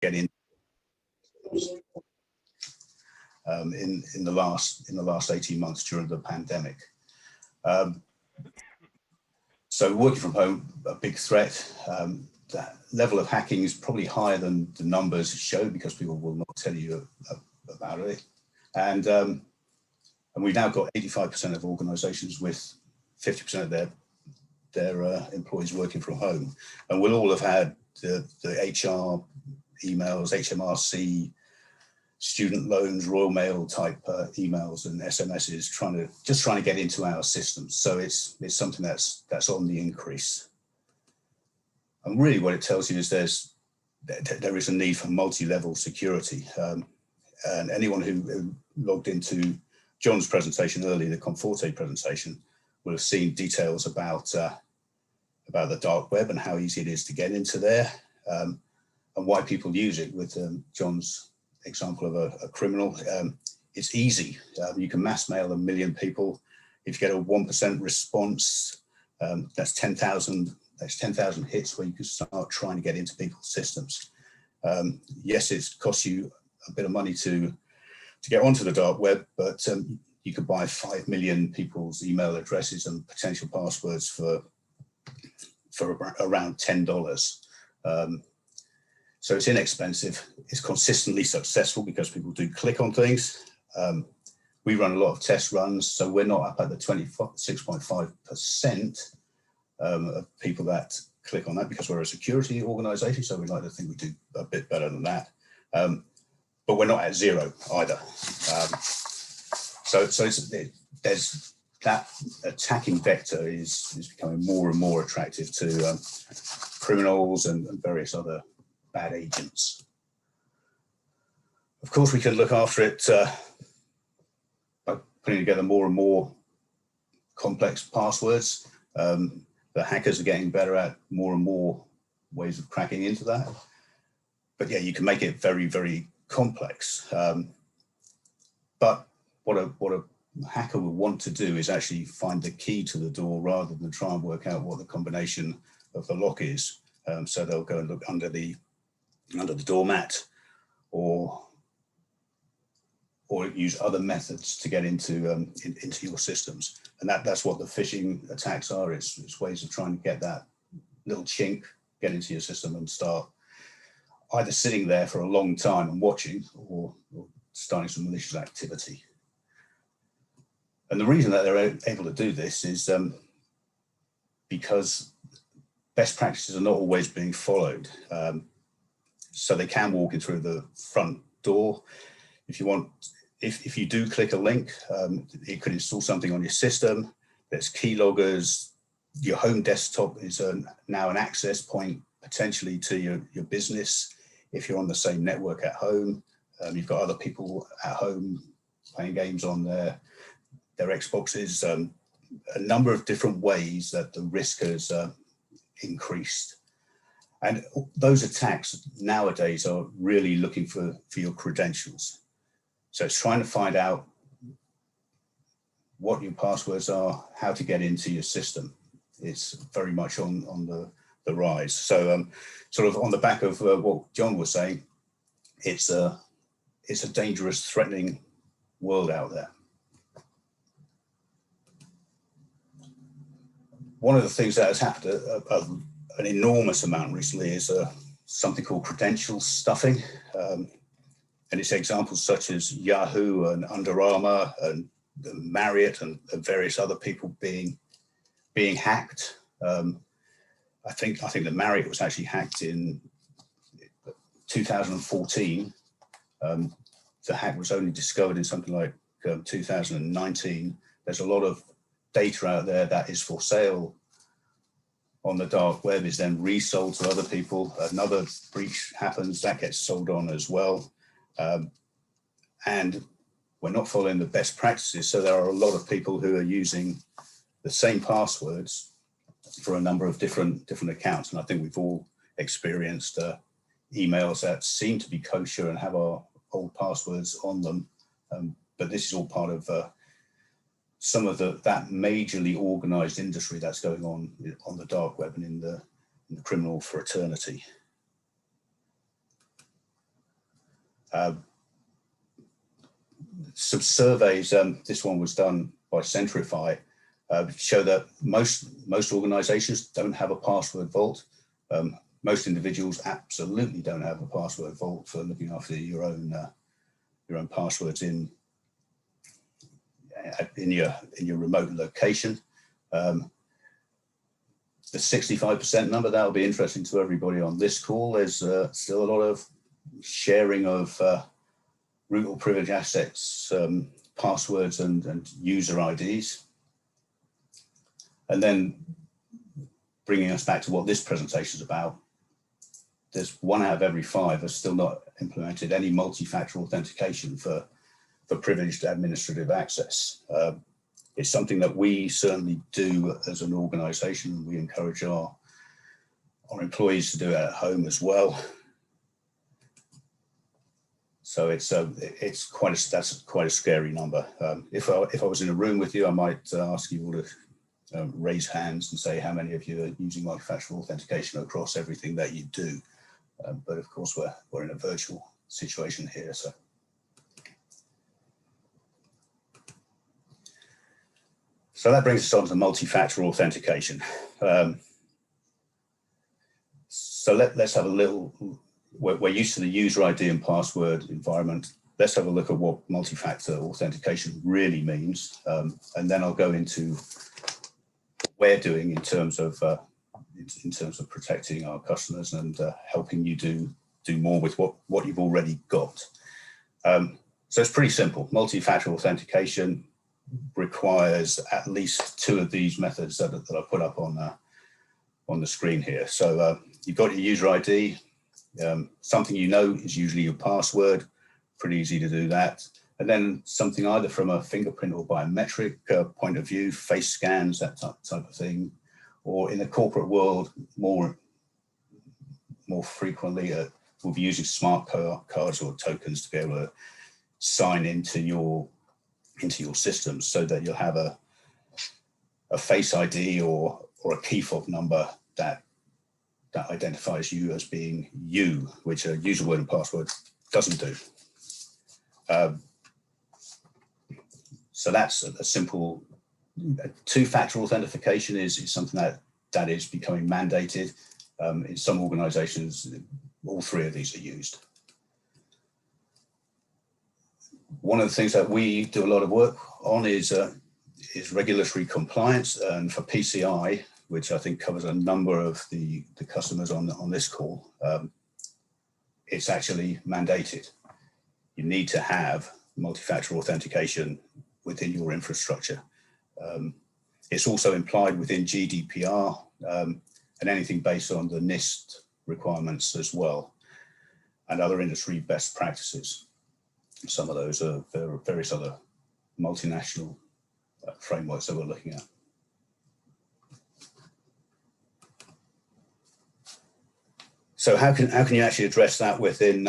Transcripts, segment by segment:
get in in the last 18 months during the pandemic. So working from home, a big threat. That level of hacking is probably higher than the numbers show because people will not tell you about it. And we've now got 85% of organizations with 50% of their employees working from home. And we'll all have had the HR emails, HMRC, student loans, Royal Mail type emails and SMSs trying to get into our systems. So it's something that's on the increase. And really what it tells you is there is a need for multi-level security. And anyone who logged into John's presentation earlier, the Conforte presentation, will have seen details about the dark web and how easy it is to get into there, and why people use it. With John's example of a criminal, it's easy. You can mass mail 1 million people. If you get a 1% response, that's 10,000 hits where you can start trying to get into people's systems. Yes, it costs you a bit of money to get onto the dark web, but you could buy 5 million people's email addresses and potential passwords for around $10. So it's inexpensive. It's consistently successful because people do click on things. We run a lot of test runs, so we're not up at the 26.5% of people that click on that because we're a security organization, so we like to think we do a bit better than that. But we're not at zero either. So there's that attacking vector is becoming more and more attractive to criminals and various other bad agents. Of course, we can look after it by putting together more and more complex passwords. The hackers are getting better at more and more ways of cracking into that. But yeah, you can make it very, very complex. But what a hacker will want to do is actually find the key to the door rather than try and work out what the combination of the lock is. So they'll go and look under the doormat or use other methods to get into your systems. And that's what the phishing attacks are. It's ways of trying to get that little chink, get into your system and start either sitting there for a long time and watching or starting some malicious activity. And the reason that they're able to do this is because best practices are not always being followed. So they can walk in through the front door. If you do click a link, it could install something on your system. There's keyloggers. Your home desktop is now an access point potentially to your business. If you're on the same network at home, you've got other people at home playing games on their Xboxes. A number of different ways that the risk has increased. And those attacks nowadays are really looking for your credentials. So it's trying to find out what your passwords are, how to get into your system. It's very much on the rise. So sort of on the back of what John was saying, it's a dangerous, threatening world out there. One of the things that has happened an enormous amount recently is something called credential stuffing. And it's examples such as Yahoo and Under Armour and Marriott and various other people being hacked. I think the Marriott was actually hacked in 2014. The hack was only discovered in something like 2019. There's a lot of data out there that is for sale on the dark web, is then resold to other people. Another breach happens, that gets sold on as well. And we're not following the best practices. So there are a lot of people who are using the same passwords for a number of different accounts. And I think we've all experienced emails that seem to be kosher and have our old passwords on them. But this is all part of some of that majorly organized industry that's going on the dark web and in the criminal fraternity. Some surveys, this one was done by Centrify, show that most organizations don't have a password vault. Most individuals absolutely don't have a password vault for looking after your own passwords in your remote location. The 65% number, that'll be interesting to everybody on this call. There's still a lot of sharing of root or privileged access, passwords and user IDs. And then bringing us back to what this presentation is about, there's 1 out of every 5 has still not implemented any multi-factor authentication for privileged administrative access. It's something that we certainly do as an organization. We encourage our employees to do it at home as well. So that's quite a scary number. If I was in a room with you, I might ask you all to raise hands and say how many of you are using multi-factor authentication across everything that you do. But of course, we're in a virtual situation here. So that brings us on to multi-factor authentication. So let's have a little. We're used to the user ID and password environment. Let's have a look at what multi-factor authentication really means, and then I'll go into what we're doing in terms of protecting our customers and helping you do more with what you've already got. So it's pretty simple. Multi-factor authentication requires at least 2 of these methods that I put up on the screen here. So you've got your user ID. Something you know is usually your password, pretty easy to do that. And then something either from a fingerprint or biometric point of view, face scans, that type of thing, or in the corporate world, more frequently, we'll be using smart cards or tokens to be able to sign into your systems so that you'll have a face ID or a key fob number that identifies you as being you, which a user word and password doesn't do. So that's a simple 2-factor authentication is something that is becoming mandated. In some organizations, all 3 of these are used. One of the things that we do a lot of work on is regulatory compliance, and for PCI, which I think covers a number of the customers on this call, it's actually mandated. You need to have multi-factor authentication within your infrastructure. It's also implied within GDPR and anything based on the NIST requirements as well, and other industry best practices. Some of those are various other multinational frameworks that we're looking at. So how can you actually address that within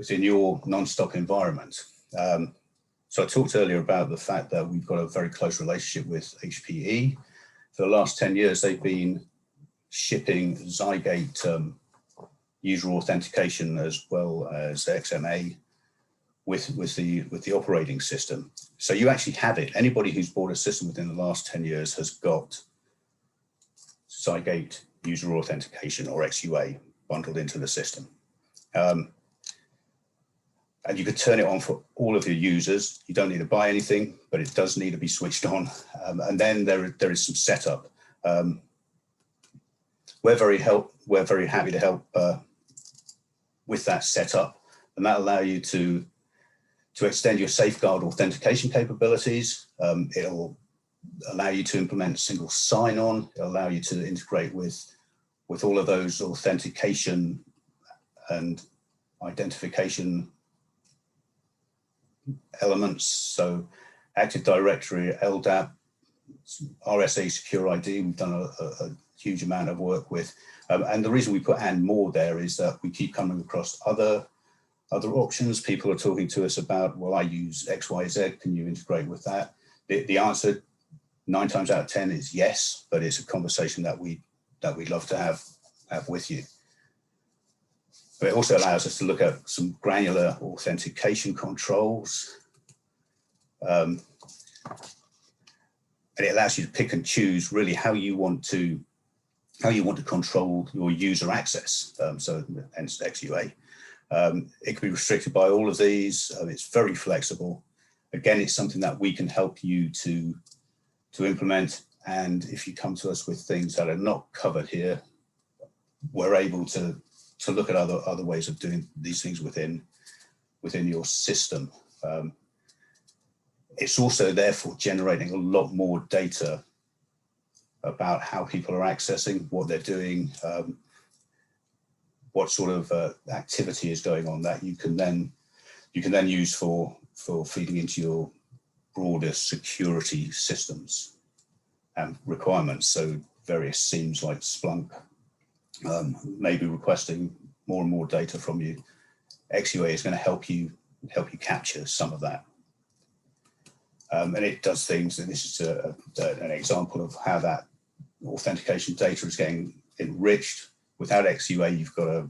your non-stock environment? So I talked earlier about the fact that we've got a very close relationship with HPE. For the last 10 years, they've been shipping Xygate user authentication as well as XMA with the operating system. So you actually have it. Anybody who's bought a system within the last 10 years has got Xygate user authentication, or XUA, bundled into the system. And you could turn it on for all of your users. You don't need to buy anything, but it does need to be switched on. And then there is some setup. We're very happy to help with that setup, and that allow you to extend your safeguard authentication capabilities. It'll allow you to implement single sign-on. It'll allow you to integrate with all of those authentication and identification elements. So Active Directory, LDAP, RSA Secure ID, we've done a huge amount of work with. And the reason we put and more there is that we keep coming across other options. People are talking to us about, well, I use XYZ, can you integrate with that? The answer 9 times out of 10 is yes, but it's a conversation that we'd love to have with you. But it also allows us to look at some granular authentication controls. And it allows you to pick and choose really how you want to control your user access. So hence XUA. It can be restricted by all of these. It's very flexible. Again, it's something that we can help you to implement. And if you come to us with things that are not covered here, we're able to look at other ways of doing these things within your system. It's also therefore generating a lot more data about how people are accessing, what they're doing, what sort of activity is going on that you can then use for feeding into your broader security systems and requirements. So various seams like Splunk may be requesting more and more data from you. XUA is going to help you capture some of that. And it does things, and this is an example of how that authentication data is getting enriched. Without XUA, you've got a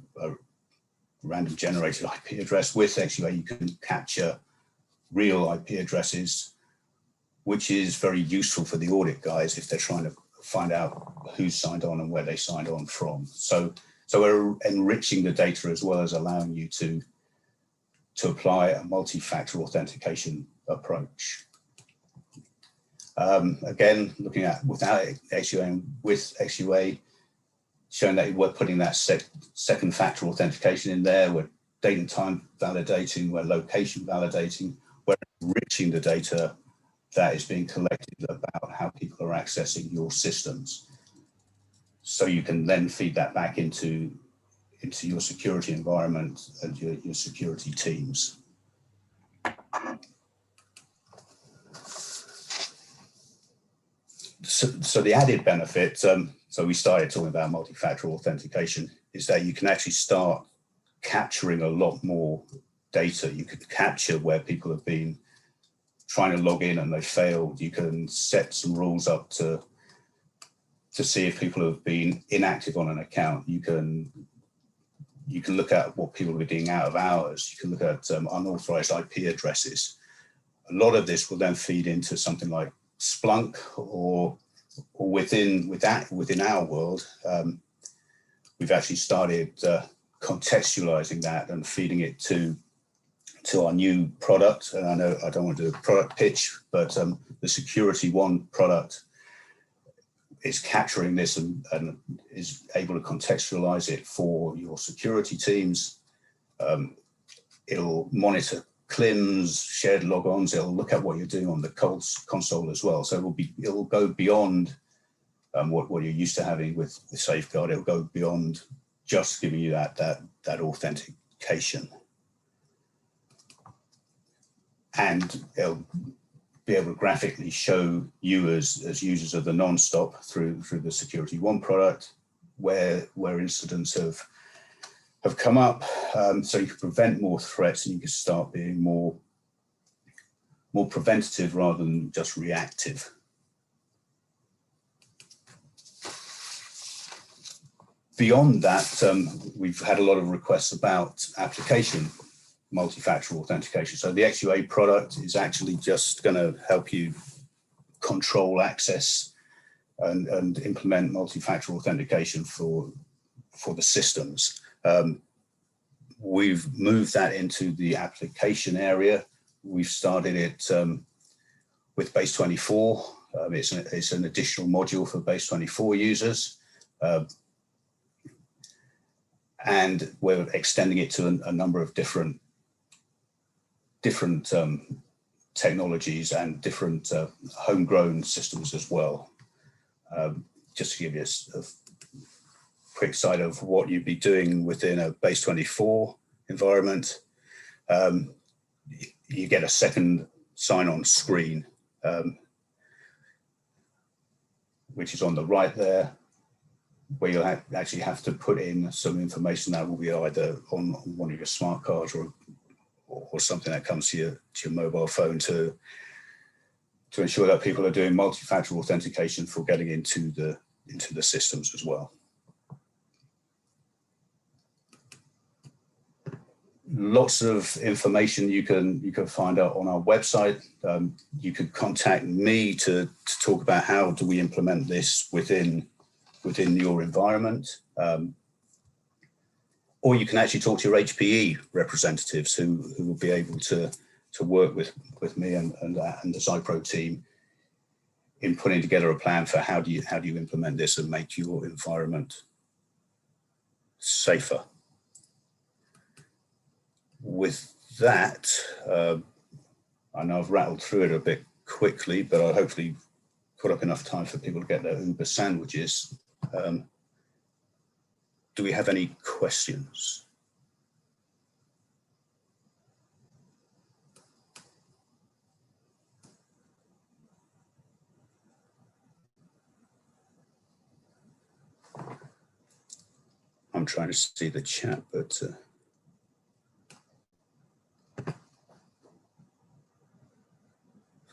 random generated IP address. With XUA, you can capture real IP addresses, which is very useful for the audit guys if they're trying to find out who's signed on and where they signed on from. So we're enriching the data as well as allowing you to apply a multi-factor authentication approach. Again, looking at without XUA and with XUA, showing that we're putting that second factor authentication in there, we're date and time validating, we're location validating, we're enriching the data that is being collected about how people are accessing your systems. So you can then feed that back into your security environment and your security teams. So the added benefit, so we started talking about multi-factor authentication, is that you can actually start capturing a lot more data. You could capture where people have been trying to log in and they failed. You can set some rules up to see if people have been inactive on an account. You can look at what people are doing out of hours. You can look at unauthorized IP addresses. A lot of this will then feed into something like Splunk or within our world. We've actually started contextualizing that and feeding it to our new product. And I know I don't want to do a product pitch, but the Security One product is capturing this and is able to contextualize it for your security teams. It'll monitor CLIMs, shared logons. It'll look at what you're doing on the console as well. So it'll go beyond what you're used to having with Safeguard. It'll go beyond just giving you that authentication. And it'll be able to graphically show you as users of the non-stop through the Security One product where incidents have come up, so you can prevent more threats and you can start being more preventative rather than just reactive. Beyond that, we've had a lot of requests about application multi-factor authentication. So the XUA product is actually just going to help you control access and implement multi-factor authentication for the systems. We've moved that into the application area. We've started it with Base 24. It's an additional module for Base 24 users. And we're extending it to a number of different technologies and different homegrown systems as well. Just to give you a quick side of what you'd be doing within a Base 24 environment, you get a second sign-on screen, which is on the right there, where you'll actually have to put in some information that will be either on one of your smart cards or something that comes to your mobile phone to ensure that people are doing multi-factor authentication for getting into the systems as well. lots of information you can find out on our website. You could contact me to talk about how do we implement this within your environment. Or you can actually talk to your HPE representatives who will be able to work with me and the Xypro team in putting together a plan for how do you implement this and make your environment safer. With that, I know I've rattled through it a bit quickly, but I'll hopefully put up enough time for people to get their Uber sandwiches. Do we have any questions? I'm trying to see the chat, but I'll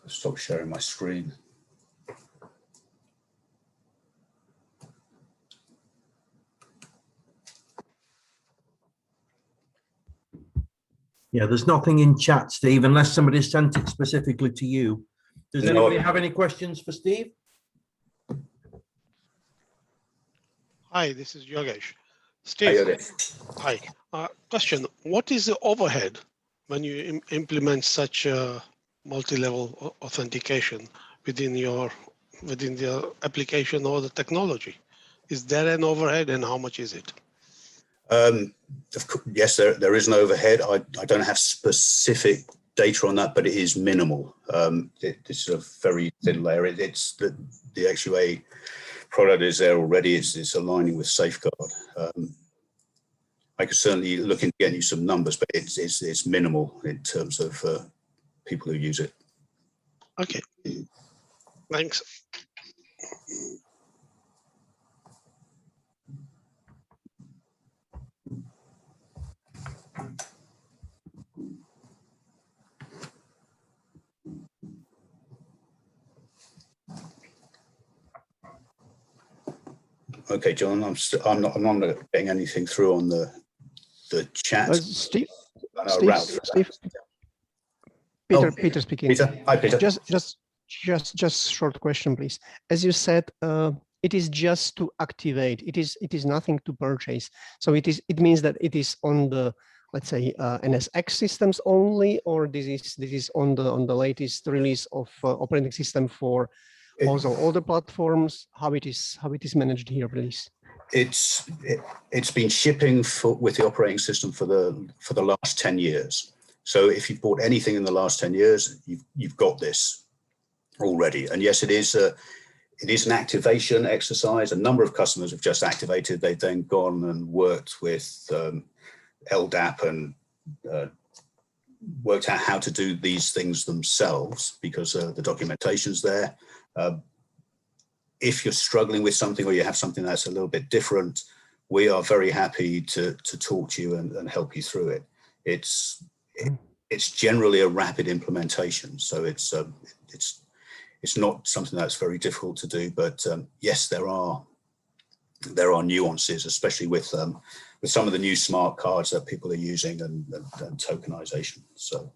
stop sharing my screen. Yeah, there's nothing in chat, Steve, unless somebody sent it specifically to you. Does anybody have any questions for Steve? Hi, this is Yogesh. Steve, Hi. Question, what is the overhead when you implement such a multi-level authentication within the application or the technology? Is there an overhead, and how much is it? Yes, there is an overhead. I don't have specific data on that, but it is minimal. It's a very thin layer. It's the XUA product is there already. It's aligning with Safeguard. I could certainly look into getting you some numbers, but it's minimal in terms of people who use it. Okay, thanks. Okay, John, I'm not getting anything through on the chat. Steve, Peter speaking. Peter, hi, Peter. Just short question, please. As you said, it is just to activate. It is nothing to purchase. So it means that it is on the, let's say, NSX systems only, or this is on the latest release of operating system for also other platforms. How it is managed here, please? It's been shipping with the operating system for the last 10 years. So if you've bought anything in the last 10 years, you've got this already. And yes, it is an activation exercise. A number of customers have just activated. They've then gone and worked with LDAP and worked out how to do these things themselves because the documentation's there. If you're struggling with something or you have something that's a little bit different, we are very happy to talk to you and help you through it. It's generally a rapid implementation, so it's not something that's very difficult to do. But yes, there are nuances, especially with some of the new smart cards that people are using and tokenization. So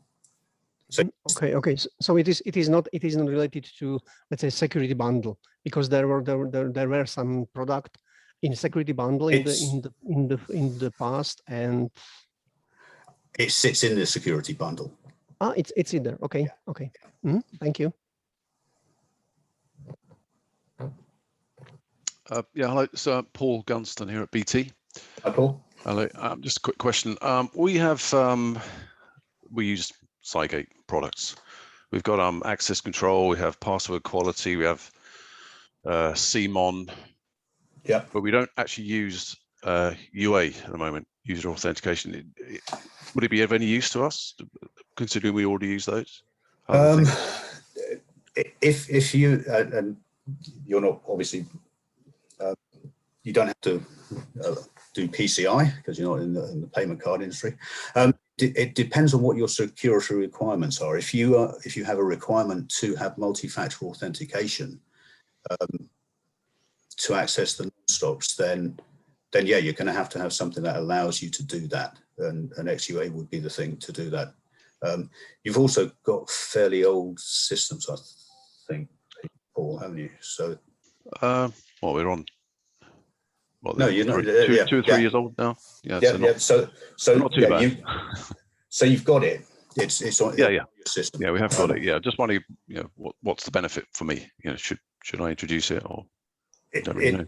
okay. So it is not related to, let's say, security bundle, because there were some product in security bundle in the past, and it sits in the security bundle. It's in there. Okay, yeah. Okay. Thank you. Yeah, hello. It's Paul Gunston here at BT. Hi, Paul. Hello. Just a quick question. We use Cygate products. We've got access control. We have password quality. We have CMON. Yeah. But we don't actually use UA at the moment. User authentication. Would it be of any use to us, considering we already use those? If you and you're not obviously. You don't have to do PCI because you're not in the payment card industry. It depends on what your security requirements are. If you have a requirement to have multi-factor authentication to access the non-stops, then then yeah, you're going to have something that allows you to do that, and XUA would be the thing to do that. You've also got fairly old systems, I think, Paul, haven't you? So, well, we're on. What, no, you're not. 2 or 3 years old now. Yeah, Yeah, so so not too yeah, bad. so you've got it. It's on Yeah, your system. Yeah, we have got it. Yeah, just wondering, what's the benefit for me? Should I introduce it or? Don't really know.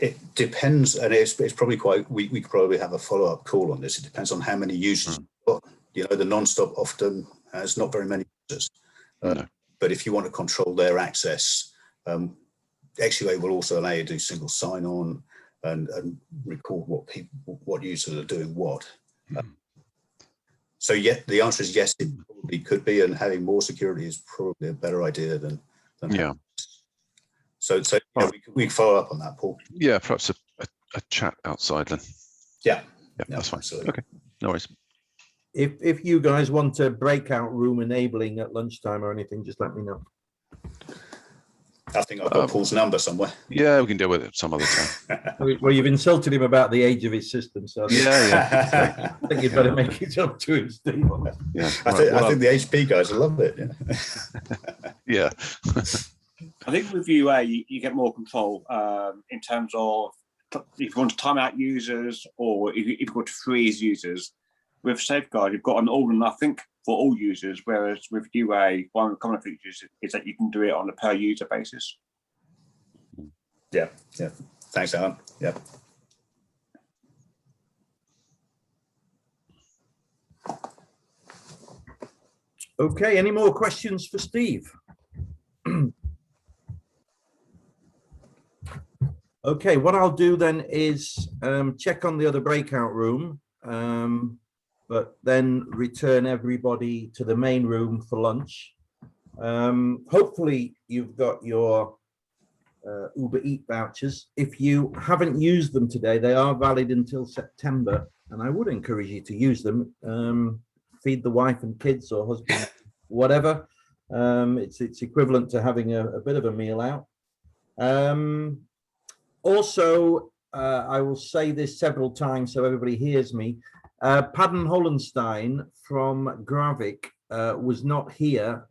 It depends, and it's probably quite. We could probably have a follow-up call on this. It depends on how many users you've got. The non-stop often has not very many users. No. But if you want to control their access, XUA will also allow you to do single sign-on and record what users are doing what. So the answer is yes, it probably could be, and having more security is probably a better idea than Yeah. So we can follow up on that, Paul. Yeah, perhaps a chat outside then. Yeah, that's fine. Absolutely. Okay, no worries. If you guys want a breakout room enabling at lunchtime or anything, just let me know. I think I've got Paul's number somewhere. Yeah, we can deal with it some other time. Well, you've insulted him about the age of his system, so Yeah. I think you'd better make it up to him, Steve. Yeah. I think the HP guys will love it. Yeah. I think with UA, you get more control in terms of if you want to time out users or if you want to freeze users. With Safeguard, you've got an all or nothing for all users, whereas with UA, one of the common features is that you can do it on a per user basis. Yeah. Thanks, Alan. Yeah. Okay, any more questions for Steve? Okay, what I'll do then is check on the other breakout room, but then return everybody to the main room for lunch. Hopefully you've got your Uber Eat vouchers. If you haven't used them today, they are valid until September, and I would encourage you to use them. Feed the wife and kids or husband, whatever. It's equivalent to having a bit of a meal out. Also, I will say this several times so everybody hears me. Padden Hollenstein from Gravik was not here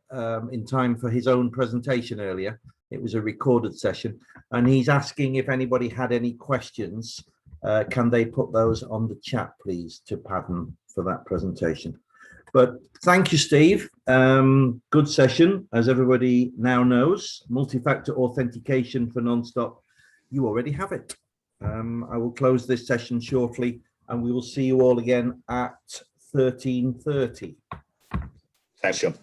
in time for his own presentation earlier. It was a recorded session, and he's asking if anybody had any questions. Can they put those on the chat, please, to Padden for that presentation? But thank you, Steve. Good session, as everybody now knows. Multi-factor authentication for non-stop. You already have it. I will close this session shortly, and we will see you all again at 13:30. Thanks, John.